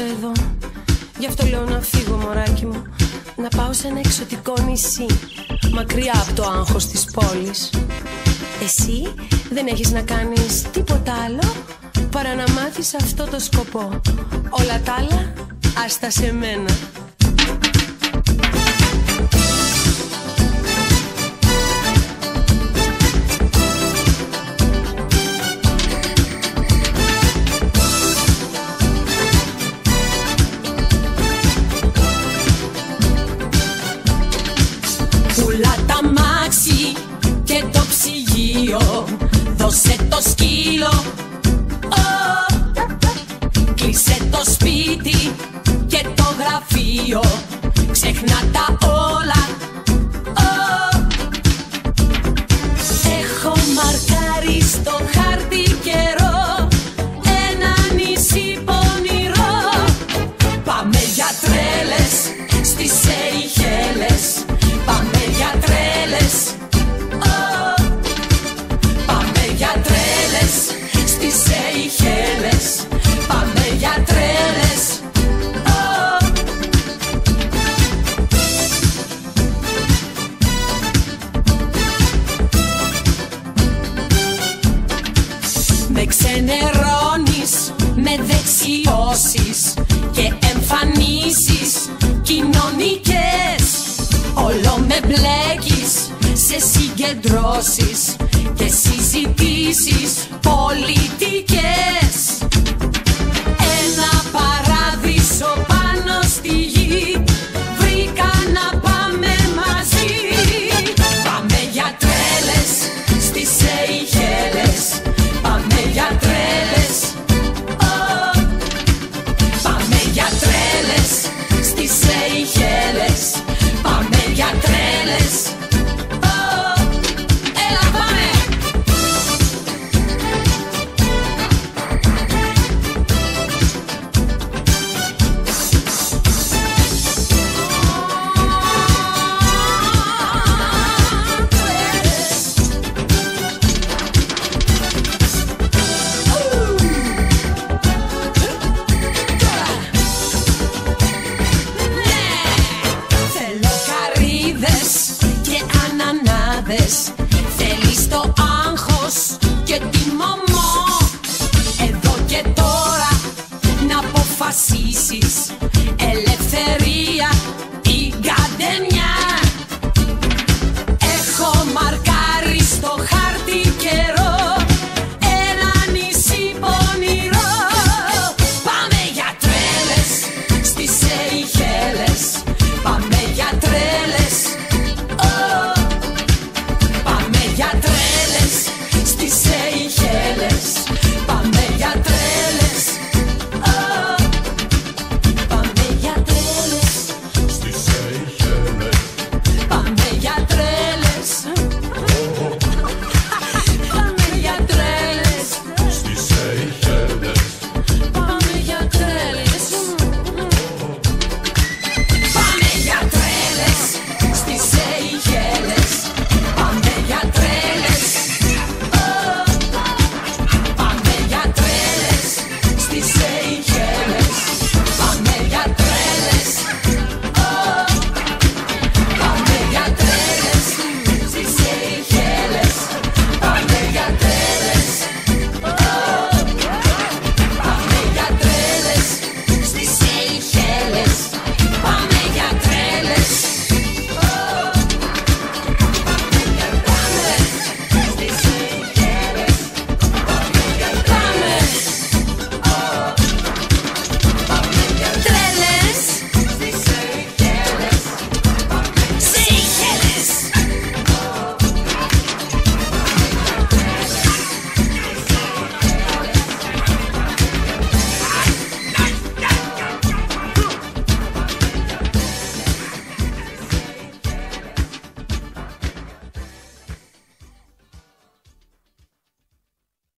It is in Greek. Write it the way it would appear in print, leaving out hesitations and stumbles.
κράτησα εδώ. Γι' αυτό λέω να φύγω, μωράκι μου, να πάω σε ένα εξωτικό νησί, μακριά από το άγχος της πόλης. Εσύ δεν έχεις να κάνεις τίποτα άλλο παρά να μάθεις αυτό το σκοπό. Όλα τα άλλα άστα σε μένα. Πουλά τα μάξι και το ψυγείο, δώσε το σκύλο, κλείσε το σπίτι και το γραφείο, ξεχνά τα όλα. Έχω μαρκάρει στο χάρτη καιρό ένα νησί πονηρό. Πάμε για τρέλες στις Σεϊχέλες, πάμε για τρέλες, πάμε για τρέλες στις Σεϊχέλες, πάμε για τρέλες. Με ξενερώνεις με δεξιώσεις και εμφανίσεις κοινωνικές. Όλο με μπλέκεις σε συγκεντρώσεις και συζητήσεις πολιτικές. Ένα παράδεισο πάνω στη γη βρήκα να πάμε μαζί. Πάμε για τρέλες στις Σεϊχέλες,